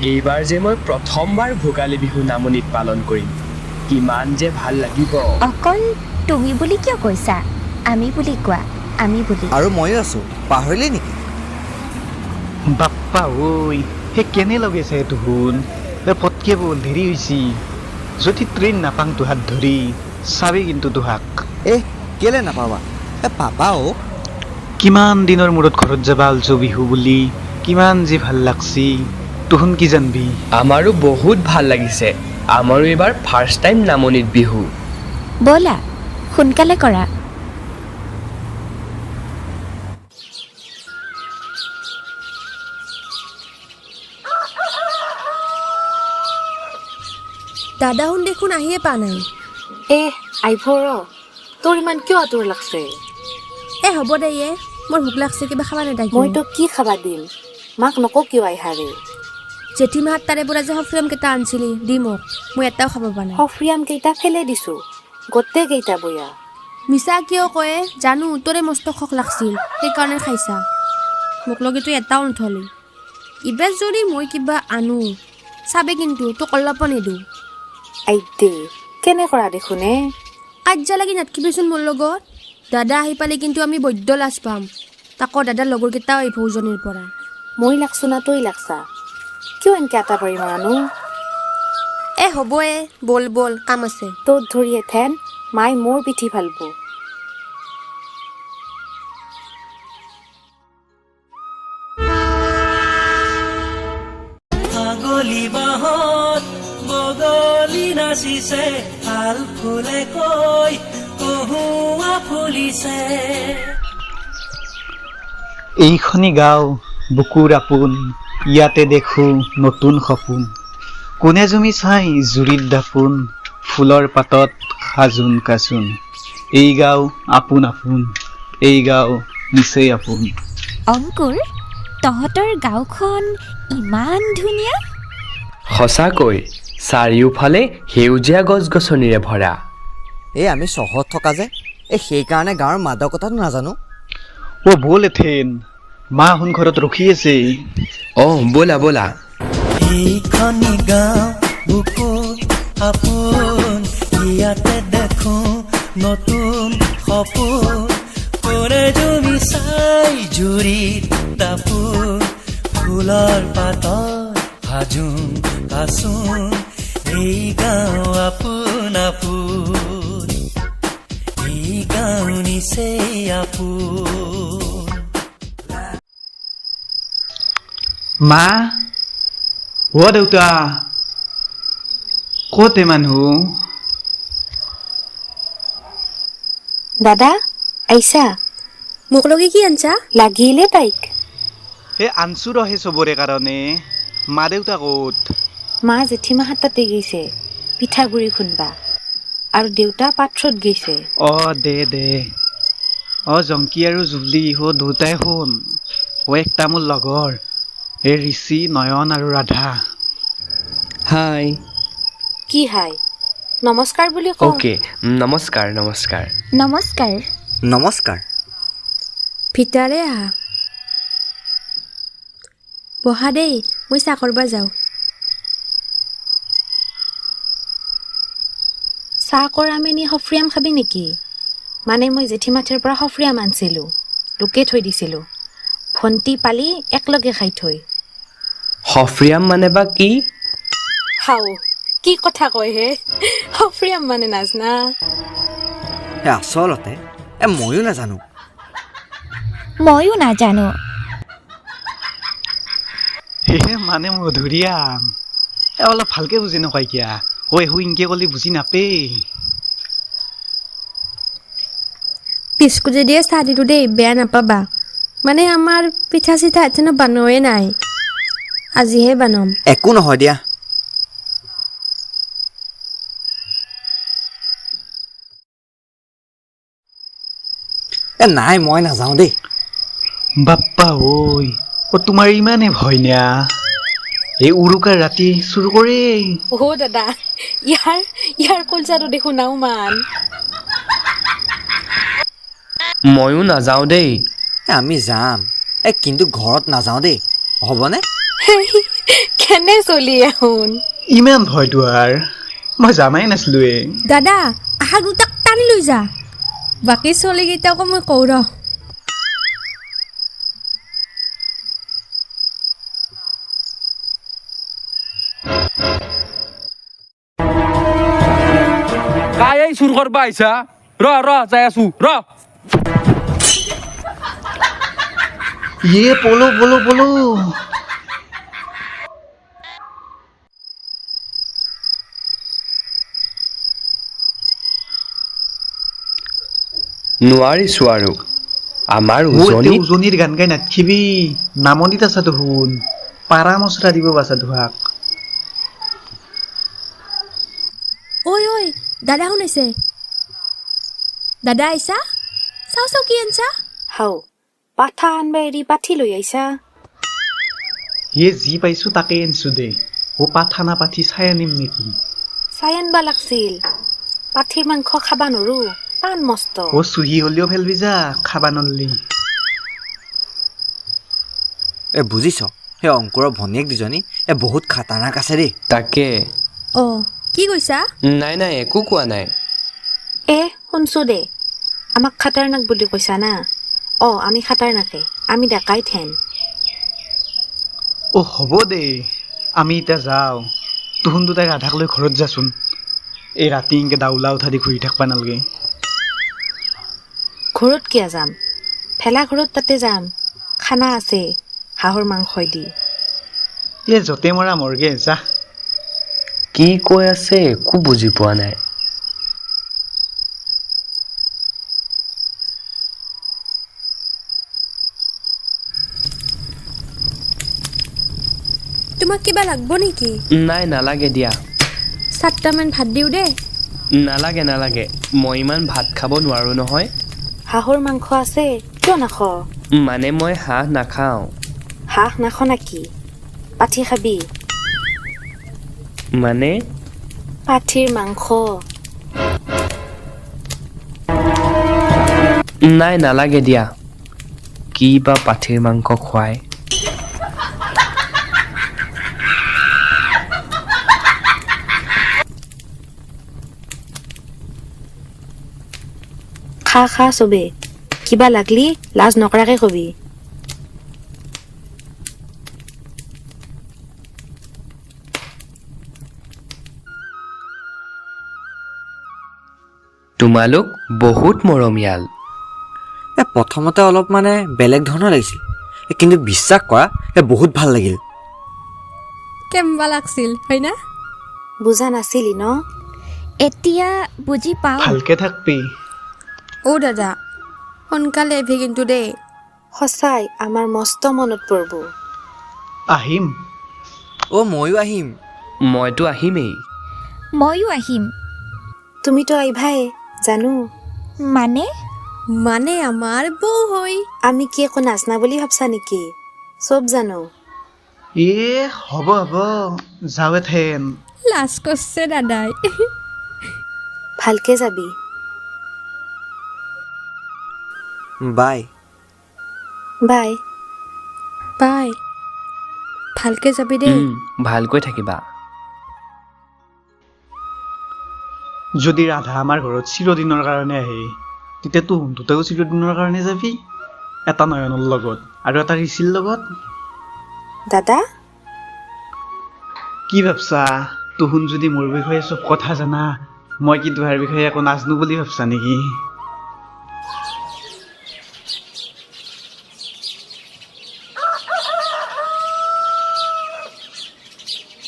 এইবাৰ যে মই প্ৰথমবাৰ ভোগালী বিহু নামনিত পালন কৰিম কিমান যে ভাল লাগিব অকল তুমি বুলি কিয় কৈছা আমি বুলি কোৱা আমি বুলি আৰু ময়ো আছো পাহৰিলি নেকি বাপ্পা ঐ হে কেনে লগাইছে এইটো শুন পটকে বল দেৰি হৈছে যদি ট্ৰেইন নাপাং তোহাত ধৰি চাবি কিন্তু তোহাক কেলে নাপাবা পাবা কিমান দিনৰ মূৰত ঘৰত যাবা আলছো বিহু বুলি কিমান যে ভাল লাগছি তুহুন কি জানবি আমাৰো বহুত ভাল লাগিছে আমাৰো এইবাৰ ফাৰ্ষ্ট টাইম নামনিত বিহু ব'লা সোনকালে কৰা দাদাহুন দেখোন আহিয়ে পা নাই আহিব ৰ তোৰ ইমান কিয় আঁতৰ লাগছে হ'ব দে মোৰ ভোক লাগছে কিবা খাবা নেদাই মই তোক কি খাবা দিম মাক নকওঁ কিয় আহিহাৰে জেঠীমাহাত তাৰে পৰা যে সফ্ৰিয়াম কেইটা আনিছিলি দি মোক মই এটাও খাব পৰা নাই সফ্ৰিয়াম কেইটা ফেলে দিছো গোটেই কেইটা বয়া মিছা কিয় কয় জানো তোৰে মস্ত খক লাগছিল সেইকাৰণে খাইছা মোক লগে তই এটাও নথলি এইবাৰ যদি মই কিবা আনো চাবে কিন্তু তোক অলপো নিদিওঁ দে কেনে কৰা দেখোনে কাজিয়া লাগি নাথাকিবিচোন মোৰ লগত দাদা আহি পালে কিন্তু আমি বৈদ্য লাজ পাম তাকো দাদাৰ লগৰকেইটাও আহিব উজনিৰ পৰা মই লাগছো না তই লাগছা কিয় এনেকে আটা পাৰি মাৰানো হ'ব বল বল কাম আছে তোৰ ধৰি এথেন মাই মোৰ পিঠি ফালব আগলি বাহত বগলী নাচিছে ভাল ফুলে কৈ কহুৱা ফুলিছে এইখনি গাঁও বুকুৰ আপোন ইয়াতে দেখো নতুন সপোন কোনে জুমি চাই জুৰিত দাপোন ফুলৰ পাতত সাজোন কাচোন এই গাঁও আপোন আপোন এই গাঁও নিচেই আপোন অংকুৰ তহঁতৰ গাঁওখন ইমান ধুনীয়া সঁচাকৈ চাৰিওফালে সেউজীয়া গছ গছনিৰে ভৰা আমি চহৰত থকা যে সেইকাৰণে গাঁৱৰ মাদকতাটো নাজানো বল এথেন মা শুন ঘৰত ৰখি আছে ব'লা ব'লা এইখনি গাঁও বুকুৰ আপোন ইয়াতে দেখো নতুন সপোন কোনে জুমি চাই জুৰিত দাপোন ফুলৰ পাতত সাজোন কাচোন এই গাঁও আপোন আপোন এই গাঁও নিচেই আপোন মা দেউতা ক'তে মানুহ দাদা আহিছা মোক লগে কি আনছা লাগিলে তাইক আনছো ৰহে চবৰে কাৰণে মা দেউতা ক'ত মা জেঠীমাহাত তাতে গৈছে পিঠাগুৰি খুন্দবা আৰু দেউতা পাথৰত গৈছে দে জংকি আৰু জুবলি দুটাই শুন একটা মোৰ লগৰ ঋষি নয়ন আৰু ৰাধা হাই কি হাই নমস্কাৰ বুলি কওঁ নমস্কাৰ নমস্কাৰ নমস্কাৰ নমস্কাৰ ভিতাৰে আহা বহা দেই মই চাহ কৰিব যাওঁ চাহ কৰা মেনি সফ্ৰিয়াম খাবি নেকি মানে মই জেঠীমাথিৰ পৰা সফ্ৰিয়াম আনিছিলোঁ লুকে থৈ দিছিলোঁ ভণ্টি পালি একলগে খাই থৈ সফ্ৰিয়াম মানে বা কি হাও কি কথা কয় হে সফ্ৰিয়াম মানে নাজনা আচলতে ময়ো নাজানো ময়ো নাজানো মানে মধুৰিয়াম অলপ ভালকে বুজি নকয় কিয়া ইনকে কলি বুজি নাপে বিস্কুটে দিয়ে চাহ দিলোঁ দেই বেয়া নাপাবা মানে আমাৰ পিঠা চিঠা এথেনো বনোৱাই নাই আজিহে বনাম একো নহয় দিয়া নাই মই নাযাওঁ দেই বাপ্পা তোমাৰ ইমানে ভয় না এই উৰুকাৰ ৰাতি চুৰ কৰে দাদা ইয়াৰ কলচাটো দেখোন নাও মান ময়ো নাযাওঁ দেই আমি যাম কিন্তু ঘৰত নাযাওঁ দেই হ'বনে কেনে চলি আহোন ইমান ভয়তো আৰু মই জানাই নাছিলোৱে দাদা আহা দুটাক টানি লৈ যা বাকী চলিকেইটাকো মই কওঁ ৰ কাই এই চুৰ কৰিব আহিছা ৰ যাই আছো ৰ ইয়ে পলো পলো পলো নোৱাৰিছো আৰু আমাৰ তে উজনিত উজনিৰ গান গাই নাথকিবি নামনিত আছা দেখোন পাৰা মচৰা দিব বাছা ধোৱাক ঐ দাদা শুনাইছে দাদা আহিছা চাওঁ কি আনছা হাও পাঠা আনবা এৰি পাঠি লৈ আহিছা ইয়ে যি পাইছো তাকে আনছো দে ও পাঠা না পাঠি চাই আনিম নেকি চাই আনবা লাগছিল পাঠিৰ মাংস খাবা নৰো পান মস্ত ও চুহি হলেও ফেলবি যা খাবা নল্লি বুজিছ সেই অংকুৰৰ ভনীয়েক দুজনী বহুত খাতাৰনাক আছে দেই তাকে কি কৈছা নাই একো কোৱা নাই শুনছো দে আমাক খাটাৰনাক বুলি কৈছা না আমি খাটাৰনাকে আমি ডেকাই ঠেন হ'ব দে আমি এতিয়া যাওঁ তুহুন দুটাই ৰাধাক লৈ ঘৰত যাচোন এই ৰাতি ইনকে দাউলা উঠা দি ঘূৰি থাকবা নালগে ঘৰত কিয় যাম ভেলা ঘৰত তাতে যাম খানা আছে হাঁহৰ মাংস দি য'তে মৰা মৰগে যা কি কৈ আছে একো বুজি পোৱা নাই তোমাক কিবা লাগব নেকি নাই নালাগে দিয়া 7টামান ভাত দিওঁ দে নালাগে মই ইমান ভাত খাব নোৱাৰো নহয় হাঁহৰ মাংস আছে কিয় নাখ মানে মই হাঁহ নাখাওঁ হাঁহ নাখ নাকি পাঠি খাবি মানে পাঠিৰ মাংস নাই নালাগে দিয়া কি বা পাঠিৰ মাংস খুৱাই খা চবে কিবা লাগলি লাজ নকৰাকে কবি তোমালোক বহুত মৰমীয়াল প্ৰথমতে অলপ মানে বেলেগ ধৰণৰ লাগিছিল কিন্তু বিশ্বাস কৰা বহুত ভাল লাগিল কেম্বা লাগছিল হয় না বুজা নাছিলি ন এতিয়া বুজি পাওঁ ভালকে থাকবি দাদা সোনকালে আহিবি কিন্তু দেই সঁচাই আমাৰ মস্ত মনত পৰিব আহিম ময়ো আহিম মইতো আহিমেই ময়ো আহিম তুমিতো আহিবাই জানো মানে আমাৰ বৌ হয় আমি কি একো নাজনা বুলি ভাবছা নেকি চব জানো হ'ব যাৱে থেন লাজ কৰছে দাদাই ভালকে যাবি বাই বাই ভালকে যাবি দেই ভালকৈ থাকিবা যদি ৰাধা আমাৰ ঘৰত চিৰদিনৰ কাৰণে আহে তেতিয়া তুহুন দুটাও চিৰদিনৰ কাৰণে যাবি এটা নয়নৰ লগত আৰু এটা ঋষিৰ লগত দাদা কি ভাবছা তুহুন যদি মোৰ বিষয়ে চব কথা জানা মই কি তোহাৰ বিষয়ে একো নাজনো বুলি ভাবছা নেকি